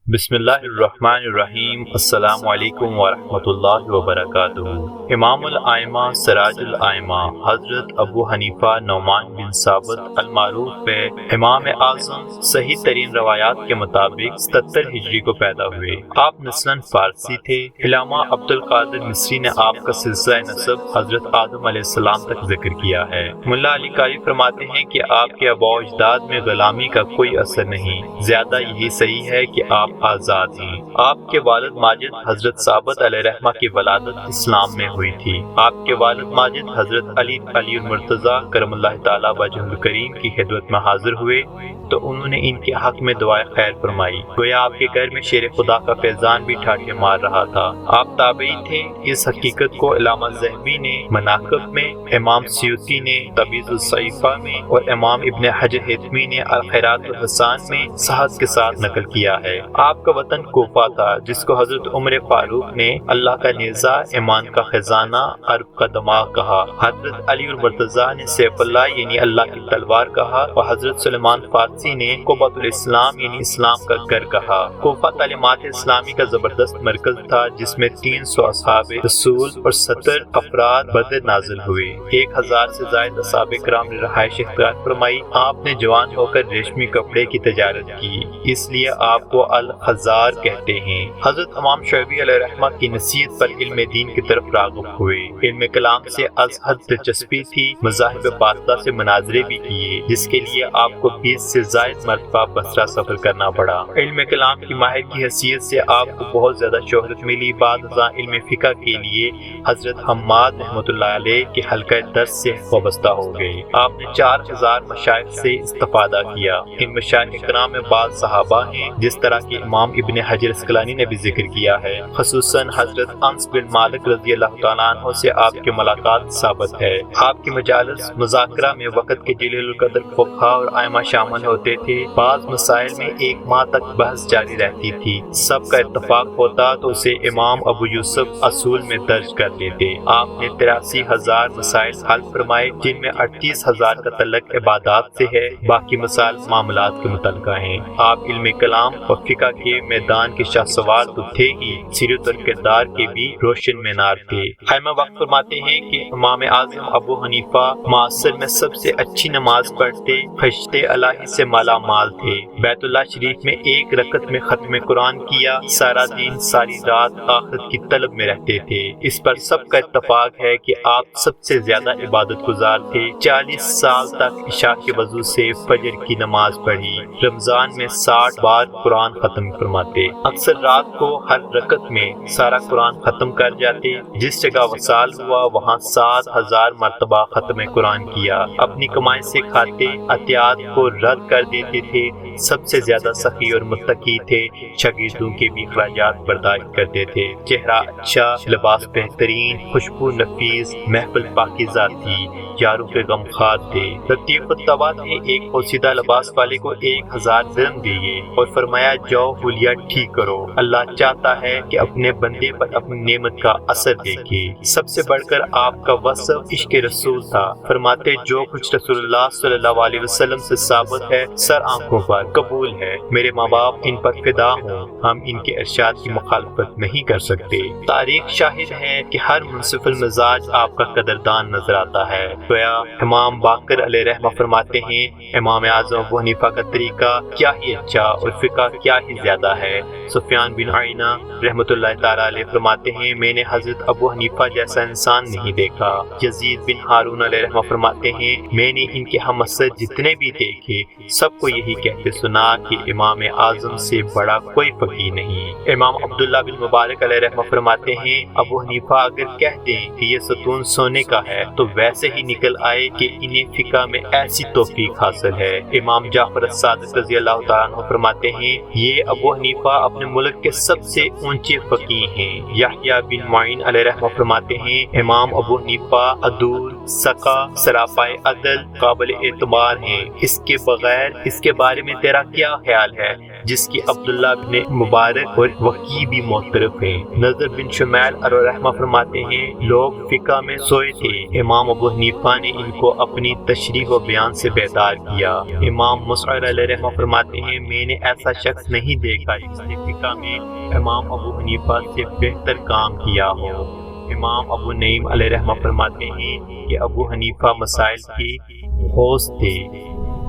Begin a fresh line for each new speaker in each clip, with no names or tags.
بسم اللہ الرحمن الرحیم۔ السلام علیکم ورحمۃ اللہ وبرکاتہ۔ امام الائمہ سراج الائمہ حضرت ابو حنیفہ نعمان بن ثابت المعروف امام اعظم صحیح ترین روایات کے مطابق 77 ہجری کو پیدا ہوئے۔ آپ نسلاً فارسی تھے۔ علامہ عبد القادر مصری نے آپ کا سلسلہ نسب حضرت آدم علیہ السلام تک ذکر کیا ہے۔ ملا علی قاری فرماتے ہیں کہ آپ کے آباء و اجداد میں غلامی کا کوئی اثر نہیں، زیادہ یہی صحیح ہے کہ آپ آزاد ہیں۔ آپ کے والد ماجد حضرت ثابت علیہ رحمہ کی ولادت اسلام میں ہوئی تھی۔ آپ کے والد ماجد حضرت علی المرتضیٰ کرم اللہ تعالیٰ وجہ الکریم کی خدمت میں حاضر ہوئے تو انہوں نے ان کے حق میں دعائے خیر فرمائی، گویا آپ کے گھر میں شیر خدا کا فیضان بھی ٹھاٹھے مار رہا تھا۔ آپ تابعی تھے۔ اس حقیقت کو علامہ ذہبی نے مناقب میں، امام سیوطی نے تبیض الصحیفہ میں اور امام ابن حجر حتمی نے الخیرات الحسان میں صحت کے ساتھ نقل کیا ہے۔ آپ کا وطن کوفہ تھا، جس کو حضرت عمر فاروق نے اللہ کا نیزہ، ایمان کا خزانہ، عرب کا دماغ کہا۔ حضرت علی المرتضیٰ نے سیف اللہ یعنی اللہ کی تلوار کہا اور حضرت سلیمان فارسی نے قبۃ الاسلام یعنی اسلام کا گھر کہا۔ کوفہ تعلیمات اسلامی کا زبردست مرکز تھا، جس میں 300 اصحاب رسول اور 70 افراد بدر نازل ہوئے۔ 1000 سے زائد اصحاب کرام نے رہائش اختیار فرمائی۔ آپ نے جوان ہو کر ریشمی کپڑے کی تجارت کی، اس لیے آپ کو الخزار کہتے ہیں۔ حضرت امام شعبی علیہ رحمہ کی نصیحت پر علم دین کی طرف راغب ہوئے۔ علم کلام سے از حد دلچسپی تھی، مذاہب باطلہ سے مناظرے بھی کیے، جس کے لیے آپ کو 20 سے زائد مرتبہ بصرہ سفر کرنا پڑا۔ علم کلام کی ماہر کی حیثیت سے آپ کو بہت زیادہ شہرت ملی۔ بعد ازاں علم فقہ کے لیے حضرت حماد رحمۃ اللہ علیہ کے حلقہ درس سے وابستہ ہو گئے۔ آپ نے 4000 مشائخ سے استفادہ کیا۔ ان مشائخ کرام میں بعض صحابہ ہیں، جس طرح کہ امام ابن حجر اسقلانی نے بھی ذکر کیا ہے۔ خصوصاً حضرت انس بن مالک رضی اللہ تعالیٰ عنہ سے آپ کے ملاقات ثابت ہے۔ آپ کی مجالس مذاکرہ میں وقت کے جلیل القدر فقہا اور ائمہ شامل ہوتے تھے۔ بعض مسائل میں 1 ماہ تک بحث جاری رہتی تھی۔ سب کا اتفاق ہوتا تو اسے امام ابو یوسف اصول میں درج کر لیتے۔ آپ نے 83,000 مسائل حل فرمائے، جن میں 38,000 کا تعلق عبادات سے ہے، باقی مسائل معاملات کے متعلقہ ہیں۔ آپ علم کلام اور فقہ کے میدان کے شاہ سوار تو تھے ہی، سیرت اور کردار کے بھی روشن مینار تھے۔ ائمہ وقت فرماتے ہیں کہ امام اعظم ابو حنیفہ معاصر میں سب سے اچھی نماز پڑھتے، خشتے الہی سے مالا مال تھے۔ بیت اللہ شریف میں 1 رکعت میں ختم قرآن کیا، سارا دن ساری رات آخرت کی طلب میں رہتے تھے۔ اس پر سب کا اتفاق ہے کہ آپ سب سے زیادہ عبادت گزار تھے۔ 40 سال تک عشاء کے وضو سے فجر کی نماز پڑھی۔ رمضان میں 60 بار قرآن ختم فرماتے۔ اکثر رات کو ہر رکعت میں سارا قرآن ختم کر جاتے۔ جس جگہ وصال ہوا وہاں 7000 مرتبہ ختم قرآن کیا۔ اپنی کمائی سے کھاتے، عطیات کو رد کر دیتے تھے۔ سب سے زیادہ سخی اور متقی تھے۔ شاگردوں کے بھی اخراجات برداشت کرتے تھے۔ چہرہ اچھا، لباس بہترین، خوشبو نفیس، محفل پاکیزہ تھی، یاروں کے غمخوار تھے۔ لطیف الطبع تھے۔ ایک پوشیدہ لباس والے کو 1000 درہم دیے اور فرمایا جاؤ حلیہ ٹھیک کرو، اللہ چاہتا ہے کہ اپنے بندے پر اپنی نعمت کا اثر دیکھے۔ سب سے بڑھ کر آپ کا وصف عشق رسول تھا۔ فرماتے جو کچھ رسول اللہ صلی اللہ علیہ وسلم سے ثابت ہے سر آنکھوں پر قبول ہے۔ میرے ماں باپ ان پر فدا ہوں، ہم ان کے ارشاد کی مخالفت نہیں کر سکتے۔ تاریخ شاہد ہے کہ ہر منصف المزاج آپ کا قدردان نظر آتا ہے۔ گویا امام باقر علیہ رحمہ فرماتے ہیں امام اعظم ابو حنیفہ کا طریقہ کیا ہی اچھا اور فقہ کیا ہی زیادہ ہے۔ سفیان بن عیینہ رحمۃ اللہ تعالیٰ علیہ فرماتے ہیں میں نے حضرت ابو حنیفہ جیسا انسان نہیں دیکھا۔ یزید بن ہارون علیہ رحمہ فرماتے ہیں میں نے ان کے ہم عصر جتنے بھی دیکھے سب کو یہی کہتے سنا کہ امام اعظم سے بڑا کوئی فقیہ نہیں۔ امام عبداللہ بن مبارک علیہ رحمہ فرماتے ہیں ابو حنیفہ اگر کہہ دیں کہ یہ ستون سونے کا ہے تو ویسے ہی نکل آئے کہ انہیں فقہ میں ایسی توفیق حاصل ہے۔ امام جعفر الصادق رضی اللہ تعالیٰ عنہ فرماتے ہیں یہ ابو حنیفہ اپنے ملک کے سب سے اونچے فقیہ ہیں۔ یحییٰ بن معین علیہ رحمہ فرماتے ہیں امام ابو حنیفہ عدول سکا، سراپائے عدل، قابل اعتبار ہیں، اس کے بغیر اس کے بارے میں تیرا کیا خیال ہے، جس کی عبداللہ بن مبارک اور وقی بھی معترف ہیں۔ نضر بن شمیل علیہ رحمہ فرماتے ہیں لوگ فقہ میں سوئے تھے، امام ابو حنیفہ نے ان کو اپنی تشریح و بیان سے بیدار کیا۔ امام مسعر علیہ رحمہ فرماتے ہیں میں نے ایسا شخص نہیں دیکھا جس نے فقہ میں امام ابو حنیفہ سے بہتر کام کیا ہو۔ امام ابو نعیم علیہ رحمہ فرماتے ہیں کہ ابو حنیفہ مسائل کے غوث تھے۔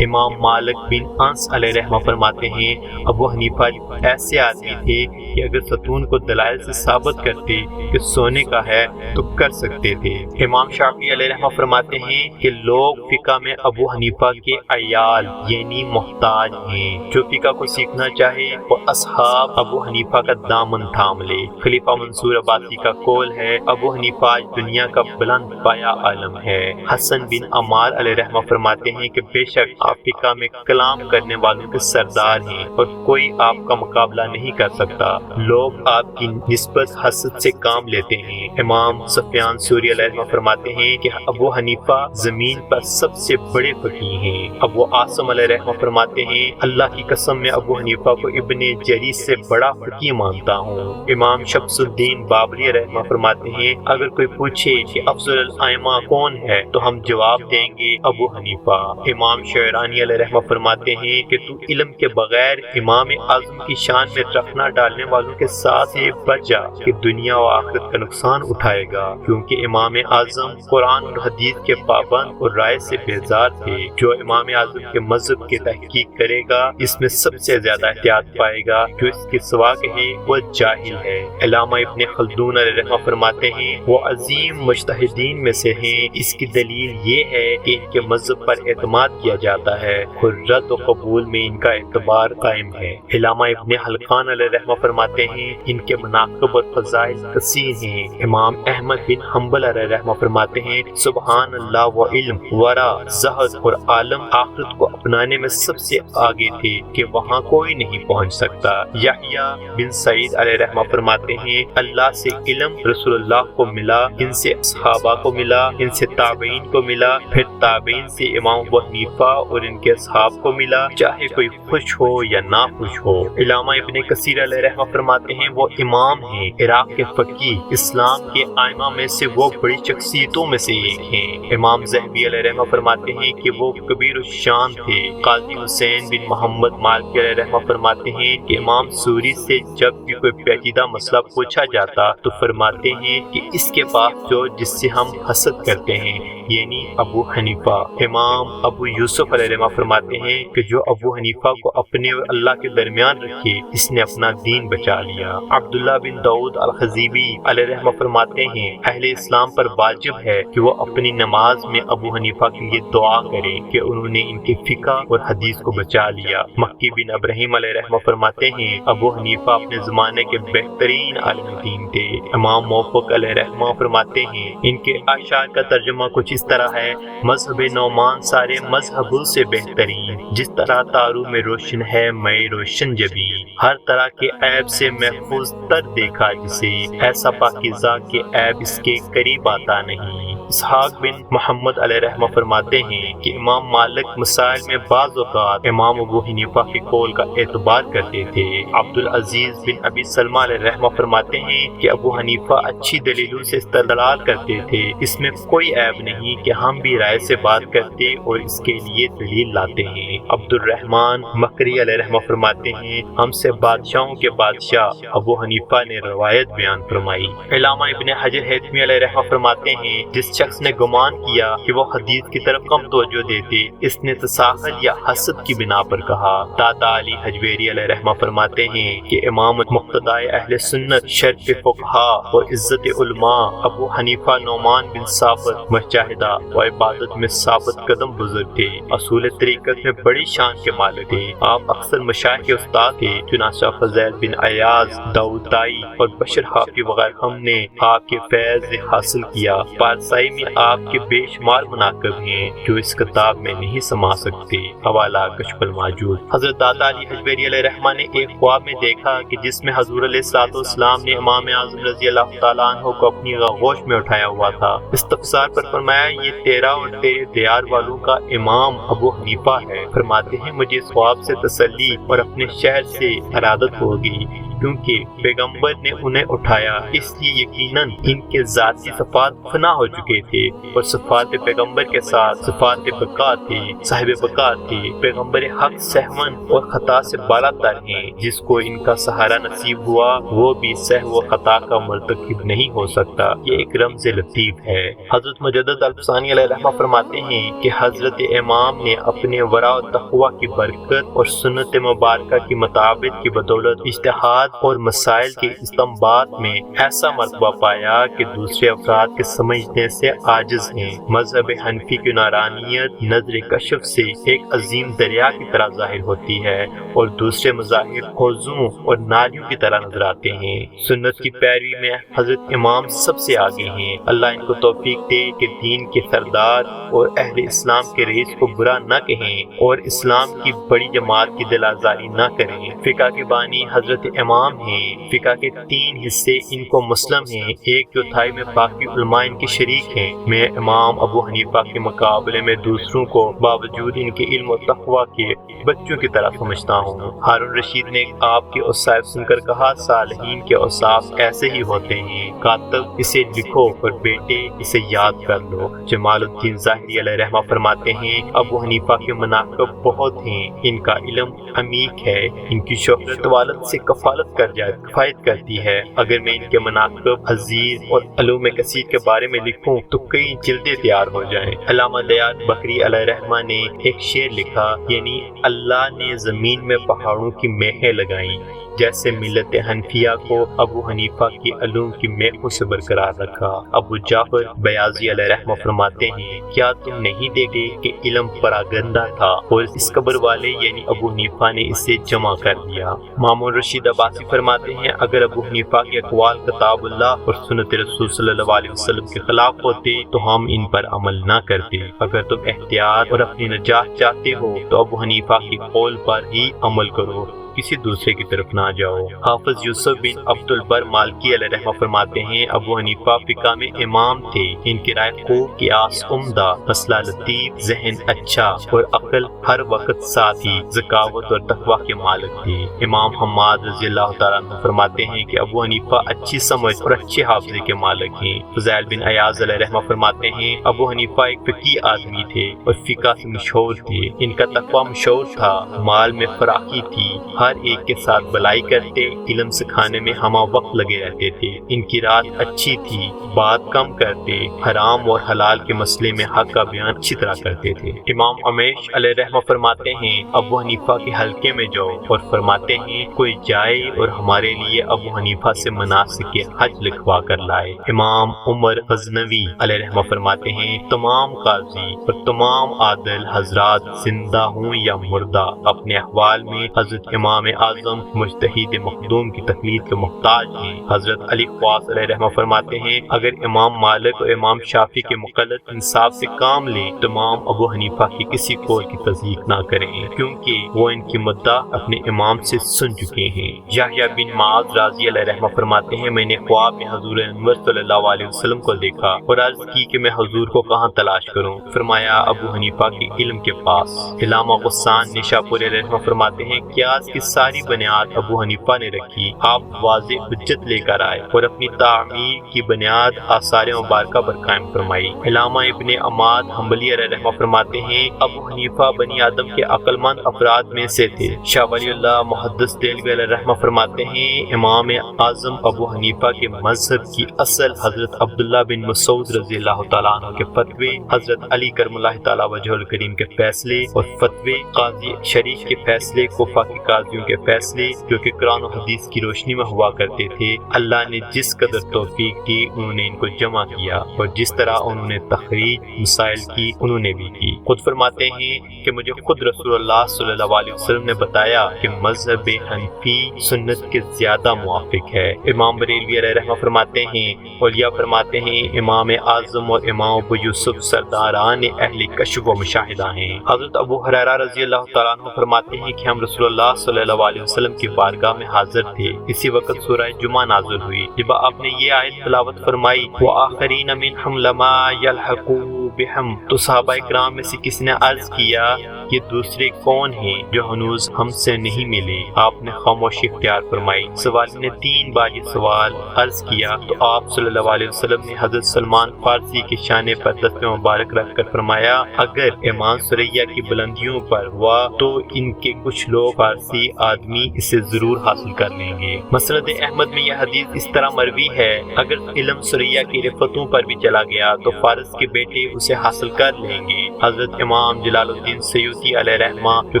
امام مالک بن انس علیہ رحمہ فرماتے ہیں ابو حنیفہ ایسے آدمی تھے کہ اگر ستون کو دلائل سے ثابت کرتے کہ سونے کا ہے تو کر سکتے تھے۔ امام شافعی علیہ رحمہ فرماتے ہیں کہ لوگ فقہ میں ابو حنیفہ کے عیال یعنی محتاج ہیں، جو فقہ کو سیکھنا چاہے وہ اصحاب ابو حنیفہ کا دامن تھام لے۔ خلیفہ منصور عباسی کا قول ہے ابو حنیفہ آج دنیا کا بلند پایہ عالم ہے۔ حسن بن عمار علیہ رحمہ فرماتے ہیں کہ بے شک آپ فقہ میں کلام کرنے والوں کے سردار ہیں اور کوئی آپ کا مقابلہ نہیں کر سکتا، لوگ آپ کی نسبت حسد سے کام لیتے ہیں۔ امام سفیان ثوری علیہ رحمہ فرماتے ہیں کہ ابو حنیفہ زمین پر سب سے بڑے فقیہ ہیں۔ ابو عاصم علیہ رحمہ فرماتے ہیں اللہ کی قسم میں ابو حنیفہ کو ابن جری سے بڑا فقیہ مانتا ہوں۔ امام شمس الدین بابری علیہ رحمہ فرماتے ہیں اگر کوئی پوچھے کہ افضل الائمہ کون ہے تو ہم جواب دیں گے ابو حنیفہ۔ امام شعرانی علیہ رحمہ فرماتے ہیں کہ تو علم کے بغیر امام اعظم کی شان میں رخنا ڈالنے والوں کے ساتھ سے بچ جا کہ دنیا و آخرت کا نقصان اٹھائے گا، کیونکہ امام اعظم قرآن اور حدیث کے پابند اور رائے سے بیزار تھے۔ جو امام اعظم کے مذہب کی تحقیق کرے گا اس میں سب سے زیادہ احتیاط پائے گا، جو اس کے سوا کہے وہ جاہل ہے۔ علامہ ابن خلدون علیہ رحمہ فرماتے ہیں وہ عظیم مجتہدین میں سے ہیں، اس کی دلیل یہ ہے کہ ان کے مذہب پر اعتماد کیا جاتا ہے اور رد و قبول میں ان کا اعتبار قائم ہے۔ علامہ ابن حلقان علیہ رحمہ فرماتے ہیں ان کے مناقب اور فضائل کثیر ہیں۔ امام احمد بن حنبل علیہ رحمہ فرماتے ہیں سبحان اللہ و علم، ورع، زہد اور عالم آخرت کو اپنانے میں سب سے آگے تھے کہ وہاں کوئی نہیں پہنچ سکتا۔ یحییٰ بن سعید علیہ رحمہ فرماتے ہیں اللہ سے علم رسول اللہ کو ملا، ان سے صحابہ کو ملا، ان سے تابعین کو ملا، پھر تابعین سے امام ابو حنیفہ اور ان کے اصحاب کو ملا، چاہے کوئی خوش ہو یا نہ خوش ہو۔ علامہ ابن کثیر علیہ رحمہ فرماتے ہیں وہ امام ہیں، عراق کے فقیہ، اسلام کے ائمہ میں سے وہ بڑی شخصیتوں میں سے ایک ہیں۔ امام ذہبی علیہ رحمہ فرماتے ہیں کہ وہ کبیر الشان تھے۔ قاضی حسین بن محمد مالکی علیہ رحمہ فرماتے ہیں کہ امام سوری سے جب بھی کوئی پیچیدہ مسئلہ پوچھا جاتا تو فرماتے ہیں کہ اس کے پاس جو جس سے ہم حسد کرتے ہیں یعنی ابو حنیفہ۔ امام ابو یوسف علیہ رحمہ فرماتے ہیں کہ جو ابو حنیفہ کو اپنے اور اللہ کے درمیان رکھے اس نے اپنا دین بچا لیا۔ عبداللہ بن داؤد الخزیبی علیہ رحمہ فرماتے ہیں اہل اسلام پر واجب ہے کہ وہ اپنی نماز میں ابو حنیفہ کے لیے دعا کریں کہ انہوں نے ان کے فقہ اور حدیث کو بچا لیا۔ مکی بن ابراہیم علیہ رحمہ فرماتے ہیں ابو حنیفہ اپنے زمانے کے بہترین عالم دین تھے۔ امام موفق علیہ رحمہ فرماتے ہیں ان کے اشعار کا ترجمہ کچھ اس طرح ہے مذہب نعمان سارے مذہبوں سے بہترین، جس طرح تارو میں روشن ہے میں روشن جبی، ہر طرح کے عیب سے محفوظ تر دیکھا جسے، ایسا پاکیزہ کہ عیب اس کے قریب آتا نہیں۔ اسحاق بن محمد علیہ رحمہ فرماتے ہیں کہ امام مالک مسائل میں بعض اوقات امام ابو حنیفہ کے قول کا اعتبار کرتے تھے۔ عبدالعزیز بن ابی سلمہ علیہ رحمہ فرماتے ہیں کہ ابو حنیفہ اچھی دلیلوں سے استدلال کرتے تھے، اس میں کوئی عیب نہیں کہ ہم بھی رائے سے بات کرتے اور اس کے لیے دلیل لاتے ہیں۔ عبد الرحمن مکری علیہ رحمہ فرماتے ہیں ہم سے بادشاہوں کے بادشاہ ابو حنیفہ نے روایت بیان فرمائی۔ علامہ ابن حجر ہیتمی علیہ رحمہ فرماتے ہیں جس شخص نے گمان کیا کہ وہ حدیث کی طرف کم توجہ دیتے اس نے تساہل یا حسد کی بنا پر کہا۔ دادا علی حجویری علیہ رحمہ فرماتے ہیں کہ امام مقتدائے اہل سنت، شرف فقہاء و عزت علماء ابو حنیفہ نعمان بن ثابت مجاہدہ و عبادت میں ثابت قدم بزرگ تھے، اصول طریقت میں بڑی شان کے مالک تھے۔ آپ اکثر مشائخ کے استاد تھے، چنانچہ فضیل بن ایاز، داؤد طائی اور بشر حافی وغیرہ ہم نے آپ کے فیض حاصل کیا۔ پارسائی رسائی میں آپ کے بے شمار مناقب ہیں جو اس کتاب میں نہیں سما سکتے۔ حوالہ کشف الماجوز۔ حضرت داتا علی حجویری علیہ الرحمہ نے ایک خواب میں دیکھا کہ جس میں حضور علیہ الصلوۃ والسلام نے امام اعظم رضی اللہ تعالیٰ عنہ کو اپنی آغوش میں اٹھایا ہوا تھا۔ استفسار پر فرمایا یہ تیرا اور تیرے دیار والوں کا امام ابو حنیفہ ہے۔ فرماتے ہیں مجھے اس خواب سے تسلی اور اپنے شہر سے ارادت ہوگی، کیونکہ پیغمبر نے انہیں اٹھایا، اس لیے یقیناً ان کے ذاتی صفات فنا ہو چکے تھے اور صفات پیغمبر کے ساتھ صفات بقا تھے، صاحب بقا تھے۔ پیغمبر حق سہون اور خطا سے بالا تر ہیں، جس کو ان کا سہارا نصیب ہوا وہ بھی سہو و خطا کا مرتکب نہیں ہو سکتا۔ یہ ایک رمز لطیف ہے۔ حضرت مجدد الفسانی علیہ الرحمہ فرماتے ہیں کہ حضرت امام نے اپنے ورع و تقوی کی برکت اور سنت مبارکہ کی مطابق کی بدولت اجتہاد اور مسائل کے استنباط میں ایسا مرتبہ پایا کہ دوسرے افراد کے سمجھنے سے عاجز ہیں۔ مذہب حنفی کی نورانیت نظر کشف سے ایک عظیم دریا کی طرح ظاہر ہوتی ہے اور دوسرے مذاہب حوضوں اور نالیوں کی طرح نظر آتے ہیں۔ سنت کی پیروی میں حضرت امام سب سے آگے ہیں۔ اللہ ان کو توفیق دے کہ دین کے سردار اور اہل اسلام کے رئیس کو برا نہ کہیں اور اسلام کی بڑی جماعت کی دل آزاری نہ کریں۔ فقہ کے بانی حضرت امام ہیں۔ فقہ کے 3 حصے ان کو مسلم ہیں، 1/4 میں باقی علماء ان کے شریک ہیں۔ میں امام ابو حنیفہ کے مقابلے میں دوسروں کو باوجود ان کے علم و تقوی کے بچوں کی طرح سمجھتا ہوں۔ ہارون رشید نے آپ کے اوصاف سن کر کہا صالحین کے اوصاف ایسے ہی ہوتے ہیں، کاتب اسے لکھو اور بیٹے اسے یاد کر لو۔ جمال الدین ظاہری علیہ رحمہ فرماتے ہیں ابو حنیفہ کے مناقب بہت ہیں، ان کا علم عمیق ہے، ان کی شہرت والد سے کفایت کرتی ہے۔ اگر میں ان کے مناقب عزیز اور علوم کثیر کے بارے میں لکھوں تو کئی جلدیں تیار ہو جائیں۔ علامہ دیات بکری علیہ رحمہ نے ایک شعر لکھا، یعنی اللہ نے زمین میں پہاڑوں کی میخیں لگائیں، جیسے ملت حنفیہ کو ابو حنیفہ کی علوم کی میخوں سے برقرار رکھا۔ ابو جعفر بیاضی علیہ رحمہ فرماتے ہیں کیا تم نہیں دیکھے کہ علم پراگندہ تھا اور اس قبر والے یعنی ابو حنیفہ نے اسے جمع کر دیا۔ مامون رشید عباسی فرماتے ہیں اگر ابو حنیفہ کے اقوال کتاب اللہ اور سنت رسول صلی اللہ علیہ وسلم کے خلاف ہوتے تو ہم ان پر عمل نہ کرتے۔ اگر تم احتیاط اور اپنی نجات چاہتے ہو تو ابو حنیفہ کی قول پر ہی عمل کرو، کسی دوسرے کی طرف نہ جاؤ۔ حافظ یوسف بن عبد البر مالکی علیہ رحمہ فرماتے ہیں ابو حنیفہ فقہ میں امام تھے، ان کی رائے کو قیاس عمدہ، مسئلہ لطیف، ذہن اچھا اور عقل ہر وقت ساتھ ہی ذکاوت اور تقوی کے مالک تھے۔ امام حماد رضی اللہ تعالیٰ عنہ فرماتے ہیں کہ ابو حنیفہ اچھی سمجھ اور اچھے حافظے کے مالک ہیں۔ فضیل بن ایاز علیہ رحمہ فرماتے ہیں ابو حنیفہ ایک فقی آدمی تھے اور فقہ سے مشہور تھے، ان کا تقوی مشہور تھا، مال میں فراخی تھی، ہر ایک کے ساتھ بلائی کرتے، علم سکھانے میں ہمہ وقت لگے رہتے تھے، ان کی رات اچھی تھی، بات کم کرتے، حرام اور حلال کے مسئلے میں حق کا بیان اچھی طرح کرتے تھے۔ امام امیش علیہ رحمہ فرماتے ہیں ابو حنیفہ کے حلقے میں جاؤ اور فرماتے ہیں کوئی جائے اور ہمارے لیے ابو حنیفہ سے مناسک حج لکھوا کر لائے۔ امام عمر غزنوی علیہ رحمہ فرماتے ہیں تمام قاضی اور تمام عادل حضرات زندہ ہوں یا مردہ اپنے احوال میں حضرت امام اعظم مجتہد مخدوم کی تقلید کے محتاج ہیں۔ حضرت علی خواص علیہ رحمہ فرماتے ہیں اگر امام مالک اور امام شافعی کے مقلد انصاف سے کام لیں تو امام ابو حنیفہ کی کسی قول کی تصدیق نہ کریں، کیونکہ وہ ان کی مدعا اپنے امام سے سن چکے ہیں۔ یحییٰ بن معاذ راضی علیہ رحمہ فرماتے ہیں میں نے خواب میں حضور انور صلی اللہ علیہ وسلم کو دیکھا اور عرض کی کہ میں حضور کو کہاں تلاش کروں؟ فرمایا ابو حنیفہ کے علم کے پاس۔ علامہ غسان نشاپوری علیہ رحمہ فرماتے ہیں قیاس کی ساری بنیاد ابو حنیفہ نے رکھی، آپ واضح حجت لے کر آئے اور اپنی تعمیر کی بنیاد آثار مبارکہ پر قائم فرمائی۔ علامہ ابن عماد حنبلی علیہ رحمہ فرماتے ہیں ابو حنیفہ بنی آدم کے عقل مند افراد میں سے تھے۔ شاہ ولی اللہ محدث دہلوی علیہ رحمہ فرماتے ہیں امام اعظم ابو حنیفہ کے مذہب کی اصل حضرت عبداللہ بن مسعود رضی اللہ تعالیٰ عنہ کے فتوے، حضرت علی کرم اللہ تعالیٰ وجہ الکریم کے فیصلے اور فتوے، قاضی شریف کے فیصلے، کوفہ کے قاضی قاضیوں کے فیصلے جو کہ قرآن و حدیث کی روشنی میں ہوا کرتے تھے، اللہ نے جس قدر توفیق دی انہوں نے ان کو جمع کیا، اور جس طرح انہوں نے تخریج مسائل کی انہوں نے بھی کی۔ خود فرماتے ہیں کہ مجھے خود رسول اللہ صلی اللہ علیہ وسلم نے بتایا کہ مذہب حنفی سنت کے زیادہ موافق ہے۔ امام بریلوی علیہ رحمہ فرماتے ہیں، اولیاء فرماتے ہیں امام اعظم اور امام ابو یوسف سرداران اہل کشف و مشاہدہ ہیں۔ حضرت ابو ہریرہ رضی اللہ تعالیٰ عنہ فرماتے ہیں کہ ہم رسول اللہ صلی اللہ علیہ وسلم کی بارگاہ میں حاضر تھے، اسی وقت سورہ جمعہ نازل ہوئی۔ جب آپ نے یہ آیت تلاوت فرمائی وآخرین منہم لما یلحقوا بہم، تو صحابہ کرام میں سے کسی نے عرض کیا یہ دوسرے کون ہیں جو ہنوز ہم سے نہیں ملے؟ آپ نے خاموشی اختیار فرمائی۔ سوالی نے 3 بار یہ سوال عرض کیا تو آپ صلی اللہ علیہ وسلم نے حضرت سلمان فارسی کے شانے پر دست مبارک رکھ کر فرمایا اگر ایمان سریہ کی بلندیوں پر ہوا تو ان کے کچھ لوگ فارسی آدمی اسے ضرور حاصل کر لیں گے۔ مسند احمد میں یہ حدیث اس طرح مروی ہے اگر علم سریہ کی رفتوں پر بھی چلا گیا تو فارس کے بیٹے اسے حاصل کر لیں گے۔ حضرت امام جلال الدین سیوطی علیہ رحمہ جو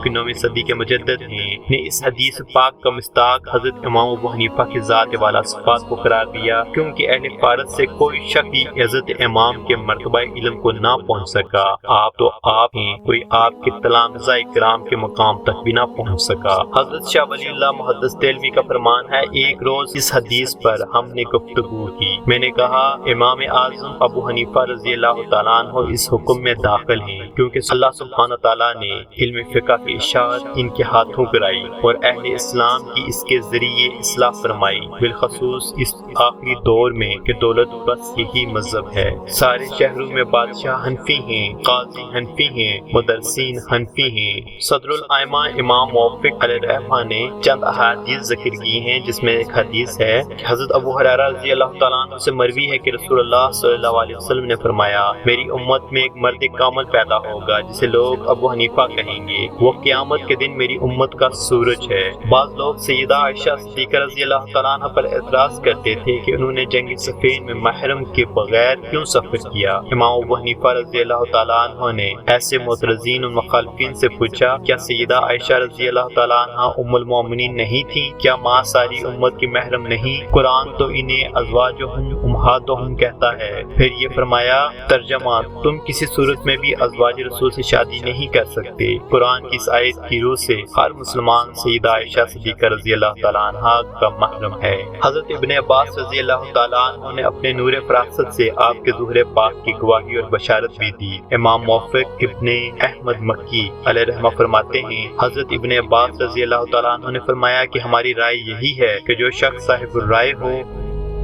کہ 9ویں صدی کے مجدد ہیں نے اس حدیث پاک کا مصداق حضرت امام ابو حنیفہ کی ذات والا صفات کو قرار دیا، کیونکہ اہل فارس سے کوئی شخص حضرت امام کے مرتبہ علم کو نہ پہنچ سکا۔ آپ تو آپ ہیں، کوئی آپ کے تلامذہ کرام کے مقام تک بھی نہ پہنچ سکا۔ حضرت شاہ ولی اللہ محدث دہلوی کا فرمان ہے ایک روز اس حدیث پر ہم نے گفتگو کی، میں نے کہا امام اعظم ابو حنیفہ رضی اللہ تعالیٰ عنہ اس حکم میں داخل ہیں کیونکہ اللہ سبحانہ تعالیٰ نے علم فقہ کی اشاعت ان کے ہاتھوں کرائی اور اہل اسلام کی اس کے ذریعے اصلاح فرمائی، بالخصوص اس آخری دور میں کہ دولت بس یہی مذہب ہے۔ سارے شہروں میں بادشاہ حنفی ہیں، قاضی حنفی ہیں، مدرسین حنفی ہیں۔ صدر الائمہ امام موفق علیہ رحمہ نے چند احادیث ذکر کی ہیں جس میں ایک حدیث ہے کہ حضرت ابو ہریرہ رضی اللہ تعالیٰ عنہ سے مروی ہے کہ رسول اللہ صلی اللہ علیہ وسلم نے فرمایا میری امت میں ایک مرد کامل پیدا ہوگا جسے لوگ ابو حنیفہ کہیں گے، وہ قیامت کے دن میری امت کا سورج ہے۔ بعض لوگ سیدہ عائشہ صدیقہ رضی اللہ تعالیٰ عنہ پر اعتراض کرتے تھے کہ انہوں نے جنگ صفین میں محرم کے بغیر کیوں سفر کیا۔ امام ابو حنیفہ رضی اللہ تعالیٰ عنہ نے ایسے معترضین اور مخالفین سے پوچھا کیا سیدہ عائشہ رضی اللہ تعالیٰ عنہ ام المومنین نہیں تھی؟ کیا ماں ساری امت کی محرم نہیں؟ قرآن تو انہیں ازواجہم امہاتہم کہتا ہے۔ پھر یہ فرمایا ترجمہ تم کسی صورت میں بھی ازواج رسول سے شادی نہیں کر سکتے۔ قرآن کی اس آیت کی روح سے ہر مسلمان سیدہ عائشہ صدیقہ رضی اللہ تعالیٰ عنہ کا محرم ہے۔ حضرت ابن عباس رضی اللہ تعالیٰ عنہ نے اپنے نور فراست سے آپ کے ظہور پاک کی گواہی اور بشارت بھی دی۔ امام موفق ابن احمد مکی علیہ رحمہ فرماتے ہیں حضرت ابن عباس رضی اللہ تعالیٰ عنہ نے فرمایا کہ ہماری رائے یہی ہے کہ جو شخص صاحب الرائے ہو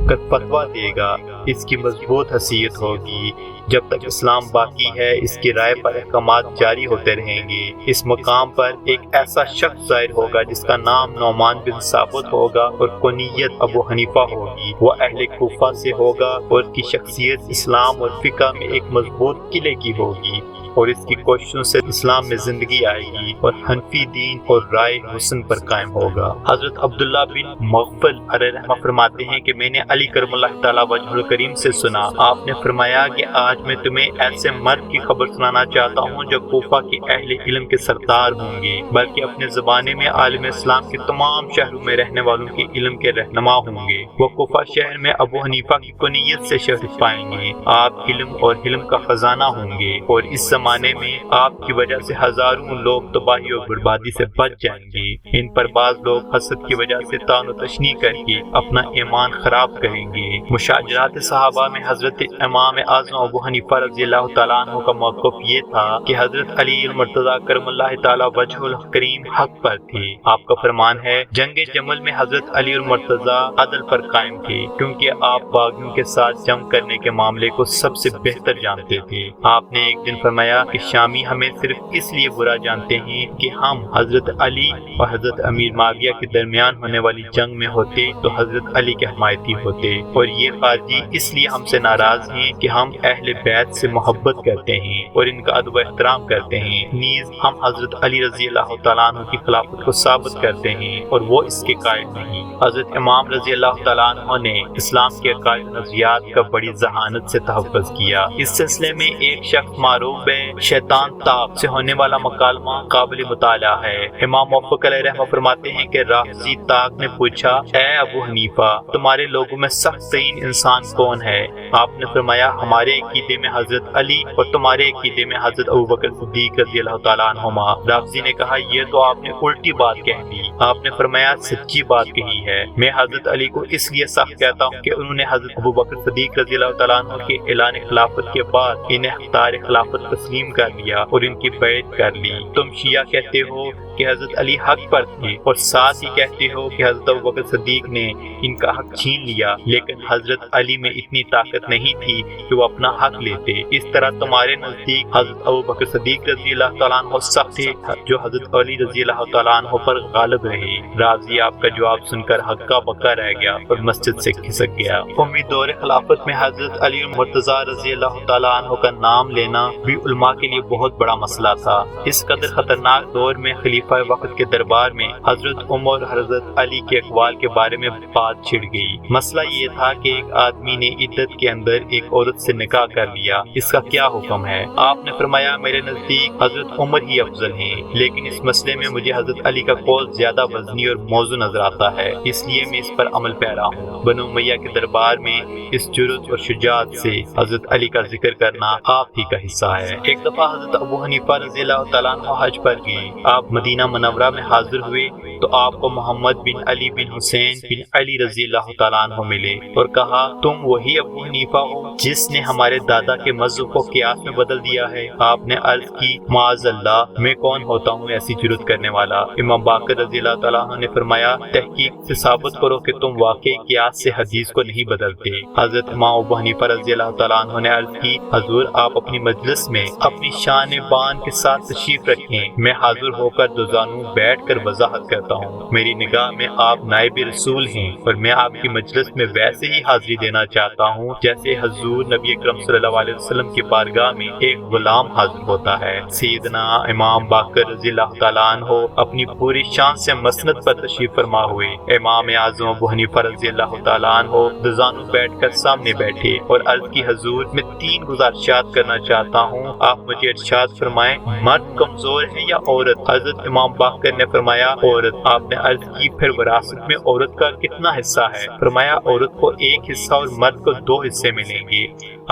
کر فتویٰ دے گا اس کی مضبوط حیثیت ہوگی، جب تک اسلام باقی ہے اس کی رائے پر احکامات جاری ہوتے رہیں گے۔ اس مقام پر ایک ایسا شخص ظاہر ہوگا جس کا نام نعمان بن ثابت ہوگا اور کنیت ابو حنیفہ ہوگی، وہ اہل کوفہ سے ہوگا اور اس کی شخصیت اسلام اور فقہ میں ایک مضبوط قلعے کی ہوگی اور اس کی کوششوں سے اسلام میں زندگی آئے گی اور حنفی دین اور رائے حسن پر قائم ہوگا۔ حضرت عبداللہ بن مغفل علیہ رحمہ فرماتے ہیں کہ میں نے علی کرم اللہ تعالیٰ وجہ الکریم سے سنا، آپ نے فرمایا کہ آج میں تمہیں ایسے مرد کی خبر سنانا چاہتا ہوں جو کوفہ کے اہل علم کے سردار ہوں گے، بلکہ اپنے زمانے میں عالم اسلام کے تمام شہروں میں رہنے والوں کے علم کے رہنما ہوں گے۔ وہ کوفہ شہر میں ابو حنیفہ کی کنیت سے شہرت پائیں گے، آپ علم اور حلم کا خزانہ ہوں گے اور اس زمانے میں آپ کی وجہ سے ہزاروں لوگ تباہی اور بربادی سے بچ جائیں گے۔ ان پر بعض لوگ حسد کی وجہ سے طعن و تشنیع کر کے اپنا ایمان خراب کریں گے۔ مشاجرات صحابہ میں حضرت امام اعظم ابو حنیفہ رضی اللہ تعالیٰ عنہ کا موقف یہ تھا کہ حضرت علی المرتضیٰ کرم اللہ تعالیٰ وجہ الکریم حق پر تھے۔ آپ کا فرمان ہے جنگ جمل میں حضرت علی المرتضیٰ عدل پر قائم تھے کیونکہ آپ باغیوں کے ساتھ جنگ کرنے کے معاملے کو سب سے بہتر جانتے تھے۔ آپ نے ایک دن فرمایا کہ شامی ہمیں صرف اس لیے برا جانتے ہیں کہ ہم حضرت علی اور حضرت امیر معاویہ کے درمیان ہونے والی جنگ میں ہوتے تو حضرت علی کے حمایتی ہوتے، اور یہ خارجی اس لیے ہم سے ناراض ہیں کہ ہم اہل بیت سے محبت کرتے ہیں اور ان کا ادب و احترام کرتے ہیں، نیز ہم حضرت علی رضی اللہ تعالیٰ عنہ کی خلافت کو ثابت کرتے ہیں اور وہ اس کے قائل نہیں۔ حضرت امام رضی اللہ تعالیٰ عنہ نے اسلام کے عقائد و نظریات کا بڑی ذہانت سے تحفظ کیا۔ اس سلسلے میں ایک شخص معروف شیطان طاق سے ہونے والا مکالمہ قابل مطالعہ ہے۔ امام موفق علیہ رحمہ فرماتے ہیں کہ رافضی طاق نے پوچھا، اے ابو حنیفہ، تمہارے لوگوں میں سخت ترین انسان کون ہے؟ آپ نے فرمایا، ہمارے عقیدے میں حضرت علی اور تمہارے عقیدے میں حضرت ابوبکر صدیق رضی اللہ تعالیٰ عنہما۔ رافضی نے کہا، یہ تو آپ نے الٹی بات کہہ دی۔ آپ نے فرمایا، سچی بات کہی ہے۔ میں حضرت علی کو اس لیے سخت کہتا ہوں کہ انہوں نے حضرت ابوبکر صدیق رضی اللہ تعالیٰ عنہ کے اعلان خلافت کے بعد انہیں اختیار خلافت تسلیم کر لیا اور ان کی بیعت کر لی۔ تم شیعہ کہتے ہو کہ حضرت علی حق پر تھے اور ساتھ ہی کہتے ہو کہ حضرت ابوبکر صدیق نے ان کا حق چھین لیا، لیکن حضرت علی میں اتنی طاقت نہیں تھی کہ وہ اپنا حق لیتے۔ اس طرح تمہارے نزدیک حضرت ابوبکر صدیق رضی اللہ تعالیٰ عنہ سخت تھے جو حضرت علی رضی اللہ تعالیٰ عنہ پر غالب رہے۔ راضی آپ کا جواب سن کر ہکا بکا رہ گیا اور مسجد سے کھسک گیا۔ قومی دور خلافت میں حضرت علی مرتضیٰ رضی اللہ تعالیٰ عنہ کا نام لینا بھی علماء کے لیے بہت بڑا مسئلہ تھا۔ اس قدر خطرناک دور میں خلیفہ وقت کے دربار میں حضرت عمر اور حضرت علی کے اقوال کے بارے میں بات چھڑ گئی۔ مسئلہ یہ تھا کہ ایک آدمی نے عدت کے اندر ایک عورت سے نکاح کر لیا، اس کا کیا حکم ہے؟ آپ نے فرمایا، میرے نزدیک حضرت عمر ہی افضل ہیں، لیکن اس مسئلے میں مجھے حضرت علی کا قول زیادہ وزنی اور موزوں نظر آتا ہے، اس لیے میں اس پر عمل پیرا ہوں۔ بنو امیہ کے دربار میں اس جرأت اور شجاعت سے حضرت علی کا ذکر کرنا آپ ہی کا حصہ ہے۔ ایک دفعہ حضرت ابو حنیفہ رضی اللہ تعالیٰ عنہ حج پر گئے۔ آپ مدینہ منورہ میں حاضر ہوئے تو آپ کو محمد بن علی بن حسین بن علی رضی اللہ تعالیٰ عنہ ملے اور کہا، تم وہی ابو حنیفہ ہو جس نے ہمارے دادا کے مذہب کو قیاس میں بدل دیا ہے؟ آپ نے عرض کی، معاذ اللہ، میں کون ہوتا ہوں ایسی جرأت کرنے والا؟ امام باقر رضی اللہ تعالیٰ عنہ نے فرمایا، تحقیق سے ثابت کرو کہ تم واقعی قیاس سے حدیث کو نہیں بدلتے۔ حضرت امام ابو حنیفہ رضی اللہ تعالیٰ عنہ نے عرض کی، حضور آپ اپنی مجلس میں اپنی شان بان کے ساتھ تشریف رکھیں، میں حاضر ہو کر دو زانوں بیٹھ کر وضاحت کرتا ہوں۔ میری نگاہ میں آپ نائب رسول ہیں اور میں آپ کی مجلس میں ویسے ہی حاضری دینا چاہتا ہوں جیسے حضور نبی اکرم صلی اللہ علیہ وسلم کی بارگاہ میں ایک غلام حاضر ہوتا ہے۔ سیدنا امام باقر رضی اللہ تعالیٰ عنہ اپنی پوری شان سے مسند پر تشریف فرما ہوئے۔ امام اعظم ابو حنیفہ رضی اللہ تعالیٰ عنہ دو زانوں بیٹھ کر سامنے بیٹھے اور عرض کی، حضور میں 3 گزارشات کرنا چاہتا ہوں، آپ مجھے ارشاد فرمائیں، مرد کمزور ہے یا عورت؟ حضرت امام باقر نے فرمایا، عورت۔ آپ نے عرض کی، پھر وراثت میں عورت کا کتنا حصہ ہے؟ فرمایا، عورت کو 1 حصہ اور مرد کو 2 حصے ملیں گے۔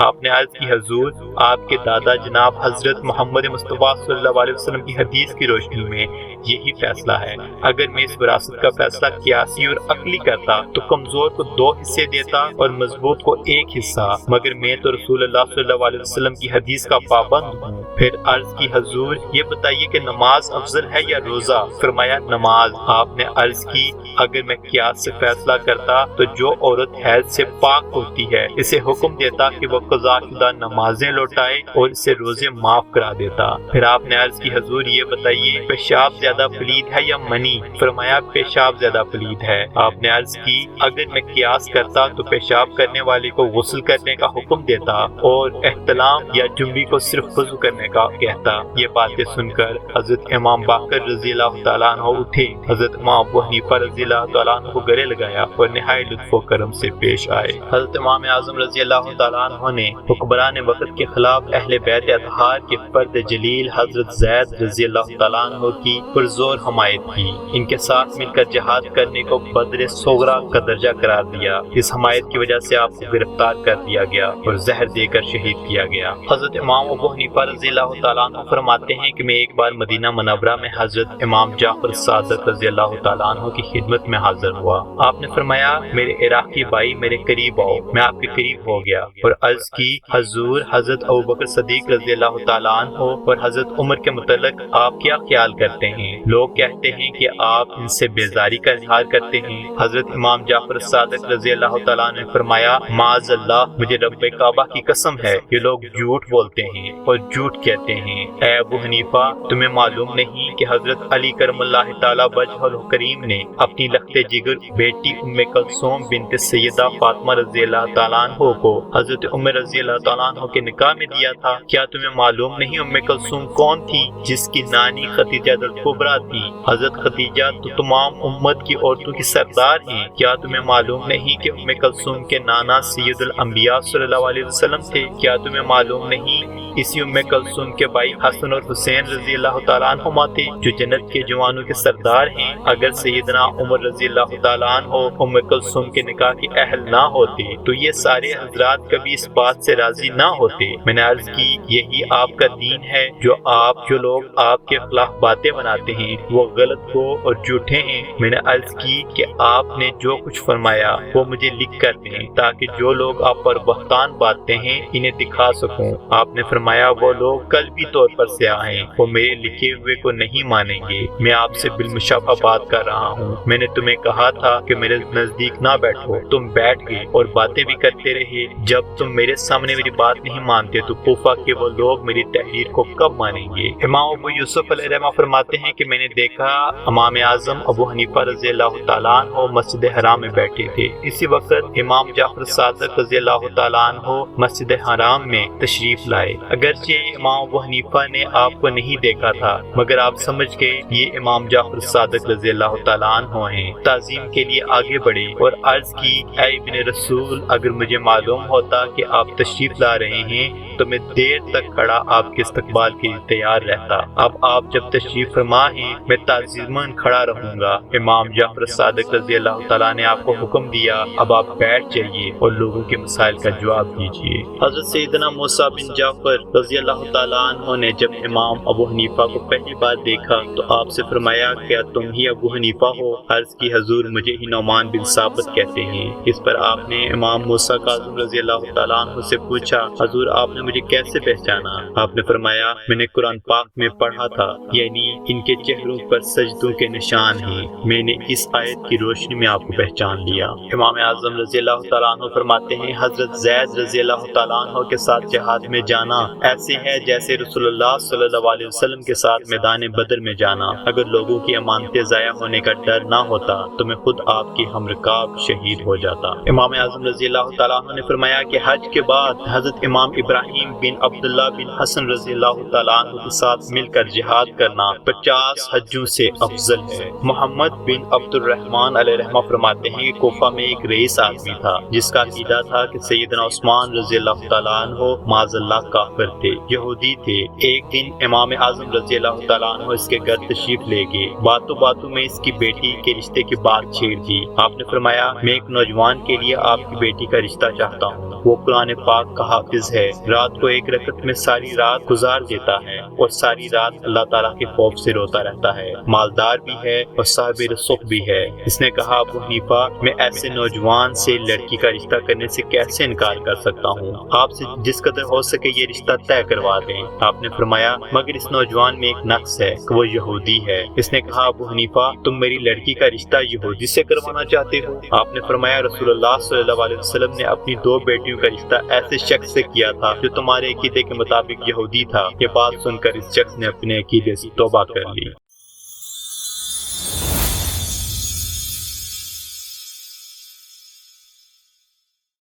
آپ نے عرض کی، حضور آپ کے دادا جناب حضرت محمد مصطفیٰ صلی اللہ علیہ وسلم کی حدیث کی روشنی میں یہی فیصلہ ہے۔ اگر میں اس وراثت کا فیصلہ قیاسی اور عقلی کرتا تو کمزور کو 2 حصے دیتا اور مضبوط کو 1 حصہ، مگر میں تو رسول اللہ صلی اللہ علیہ وسلم کی حدیث کا پابند ہوں۔ پھر عرض کی، حضور یہ بتائیے کہ نماز افضل ہے یا روزہ؟ فرمایا، نماز۔ آپ نے عرض کی، اگر میں قیاس سے فیصلہ کرتا تو جو عورت حیض سے پاک ہوتی ہے اسے حکم دیتا کہ وہ قضا شدہ نمازیں لوٹائے اور اسے روزے معاف کرا دیتا۔ پھر آپ نے عرض کی، حضور یہ بتائیے پیشاب زیادہ پلید ہے یا منی؟ فرمایا، پیشاب زیادہ پلید ہے۔ آپ نے عرض کی، اگر میں قیاس کرتا تو پیشاب کرنے والے کو غسل کرنے کا حکم دیتا اور احتلام یا جنبی کو صرف وضو کرنے کا کہتا۔ یہ باتیں سن کر حضرت امام باقر رضی اللہ تعالیٰ عنہ اٹھے، حضرت امام ابو حنیفہ رضی اللہ تعالیٰ عنہ کو گلے لگایا اور نہایت لطف و کرم سے پیش آئے۔ حضرت امام اعظم رضی اللہ تعالیٰ عنہ نے حکمران وقت کے خلاف اہل بیت اطہار کے فرد جلیل حضرت زید رضی اللہ تعالیٰ عنہ کی پرزور حمایت کی۔ ان کے ساتھ مل کر جہاد کرنے کو بدر صغریٰ کا درجہ قرار دیا۔ اس حمایت کی وجہ سے آپ کو گرفتار کر دیا گیا اور زہر دے کر شہید کیا گیا۔ حضرت امام ابو حنیفہ رضی اللہ تعالیٰ عنہ فرماتے ہیں کہ میں ایک بار مدینہ منورہ میں حضرت امام جعفر صادق رضی اللہ تعالیٰ عنہ کی خدمت میں حاضر ہوا۔ آپ نے فرمایا، میرے عراقی بھائی میرے قریب آؤ۔ میں آپ کے قریب ہو گیا اور عرض کی، حضور حضرت ابوبکر صدیق رضی اللہ تعالیٰ عنہ اور حضرت عمر کے متعلق آپ کیا خیال کرتے ہیں؟ لوگ کہتے ہیں کہ آپ ان سے بیزاری کا اظہار کرتے ہیں۔ حضرت امام جعفر صادق رضی اللہ تعالیٰ عنہ نے فرمایا، معاذ اللہ، مجھے رب کعبہ کی قسم ہے یہ لوگ جھوٹ بولتے ہیں اور جھوٹ کہتے ہیں۔ اے ابو حنیفہ، تمہیں معلوم نہیں کہ حضرت علی کرم اللہ تعالیٰ وجہ الکریم نے اپنی لخت جگر بیٹی ام کلثوم بنت سیدہ فاطمہ رضی اللہ تعالیٰ عنہ کو حضرت عمر رضی اللہ تعالیٰ عنہ کے نکاح میں دیا تھا؟ کیا تمہیں معلوم نہیں ام کلثوم کون تھی؟ جس کی نانی خدیجہ الکبریٰ تھی۔ حضرت خدیجہ تو تمام امت کی عورتوں کی سردار ہیں۔ کیا تمہیں معلوم نہیں کہ ام کلثوم کے نانا سید الانبیاء صلی اللہ علیہ وسلم تھے؟ کیا تمہیں معلوم نہیں اسی ام کلثوم کے بھائی حسن اور حسین رضی اللہ تعالیٰ عنہما تھے جو جنت کے جوانوں کے سردار ہیں۔ اگر سیدنا عمر رضی اللہ تعالیٰ عنہ ام کلثوم کے نکاح کے اہل نہ ہوتے تو یہ سارے حضرات کبھی اس بات سے راضی نہ ہوتے۔ میں نے عرض کی یہی آپ کا دین ہے جو لوگ آپ کے خلاف باتیں بناتے ہیں وہ غلط ہو اور جھوٹے ہیں۔ میں نے عرض کی کہ آپ نے جو کچھ فرمایا وہ مجھے لکھ کر دیں تاکہ جو لوگ آپ پر بہتان باندھتے ہیں انہیں دکھا سکوں۔ آپ نے فرمایا وہ لوگ قلبی طور پر سیاہ ہیں، وہ میرے لکھے ہوئے کو نہیں مانیں گے۔ میں آپ سے بالمشافہ بات کر رہا ہوں۔ میں نے تمہیں کہا تھا کہ میرے نزدیک نہ بیٹھو، تم بیٹھ گئے اور باتیں بھی کرتے رہے۔ جب تم میرے سامنے میری بات نہیں مانتے تو کوفہ کے وہ لوگ میری تحریر کو کب مانیں گے؟ امام ابو یوسف علیہ الرحمہ فرماتے ہیں کہ میں نے دیکھا امام اعظم ابو حنیفہ رضی اللہ تعالیٰ عنہ مسجد حرام میں بیٹھے تھے۔ اسی وقت امام جعفر صادق رضی اللہ تعالیٰ عنہ مسجد حرام میں تشریف لائے۔ اگرچہ امام ابو حنیفہ نے آپ کو نہیں دیکھا تھا مگر آپ سمجھ گئے یہ امام جعفر صادق رضی اللہ تعالیٰ عنہ ہیں۔ تعظیم کے لیے آگے بڑھے اور عرض کی اے ابن رسول اگر مجھے معلوم ہوتا کہ آپ تشریف لا رہے ہیں تو میں دیر تک کھڑا آپ کے استقبال کے لیے تیار رہتا۔ اب آپ جب تشریف فرما ہیں میں تعظیماً کھڑا رہوں گا۔ امام جعفر صادق رضی اللہ تعالیٰ نے آپ کو حکم دیا اب آپ بیٹھ جائیے اور لوگوں کے مسائل کا جواب دیجیے۔ حضرت سیدنا موسیٰ بن جعفر رضی اللہ تعالیٰ عنہ نے جب امام ابو حنیفہ کو پہلی بار دیکھا تو آپ سے فرمایا کیا تم ہی ابو حنیفہ ہو؟ عرض کی حضور مجھے ہی نعمان بن ثابت کہتے ہیں۔ اس پر آپ نے امام موسیٰ کاظم رضی اللہ تعالیٰ عنہ سے پوچھا حضور آپ نے مجھے کیسے پہچانا؟ آپ نے فرمایا میں نے قرآن پاک میں پڑھا تھا یعنی ان کے چہروں پر سجدوں کے نشان ہیں، میں نے اس آیت کی روشنی میں آپ کو پہچان لیا۔ امام اعظم رضی اللہ تعالیٰ عنہ فرماتے ہیں حضرت زید رضی اللہ تعالیٰ عنہ کے ساتھ جہاد میں جانا ایسے ہے جیسے رسول اللہ صلی اللہ علیہ وسلم کے ساتھ میدان بدر میں جانا۔ اگر لوگوں کی امانتیں ضائع ہونے کا ڈر نہ ہوتا تو میں خود آپ کی ہمرکاب شہید ہو جاتا۔ امام اعظم رضی اللہ تعالیٰ عنہ نے فرمایا کہ حج کے بعد حضرت امام ابراہیم بن عبداللہ بن حسن رضی اللہ تعالیٰ عنہ کے ساتھ مل کر جہاد کرنا 50 حجوں سے افضل ہے۔ محمد بن عبد الرحمن علیہ رحمہ فرماتے ہیں کہ کوفہ میں ایک رئیس آدمی تھا جس کا عقیدہ تھا کہ سیدنا عثمان رضی اللہ تعالیٰ عنہ معاذ اللہ کافر تھے، یہودی تھے۔ ایک دن امام اعظم رضی اللہ تعالیٰ عنہ اس کے گھر تشریف لے گئے، باتوں باتوں میں اس کی بیٹی کے رشتے کی بات چھیڑ دی۔ آپ نے فرمایا میں ایک نوجوان کے لیے آپ کی بیٹی کا رشتہ چاہتا ہوں، وہ قرآن پاک کا حافظ ہے، رات کو ایک رکعت میں ساری رات گزار دیتا ہے اور ساری رات اللہ تعالیٰ کے خوف سے روتا رہتا ہے، مالدار بھی ہے اور صاحب رسوخ بھی ہے۔ اس نے کہا ابو حنیفہ میں ایسے نوجوان سے لڑکی کا رشتہ کرنے سے کیسے انکار کر سکتا ہوں؟ آپ سے جس قدر ہو سکے یہ رشتہ طے کروا دیں۔ آپ نے فرمایا مگر اس نوجوان میں ایک نقص ہے کہ وہ یہودی ہے۔ اس نے کہا ابو حنیفہ تم میری لڑکی کا رشتہ یہودی سے کروانا چاہتے ہو؟ آپ نے فرمایا رسول اللہ صلی اللہ علیہ وسلم نے اپنی 2 بیٹیوں کا رشتہ ایسے شخص سے کیا تھا جو تمہارے عقیدے کے مطابق یہودی تھا۔ یہ بات سن کر اس شخص نے اپنے عقیدے سے توبہ کر لی۔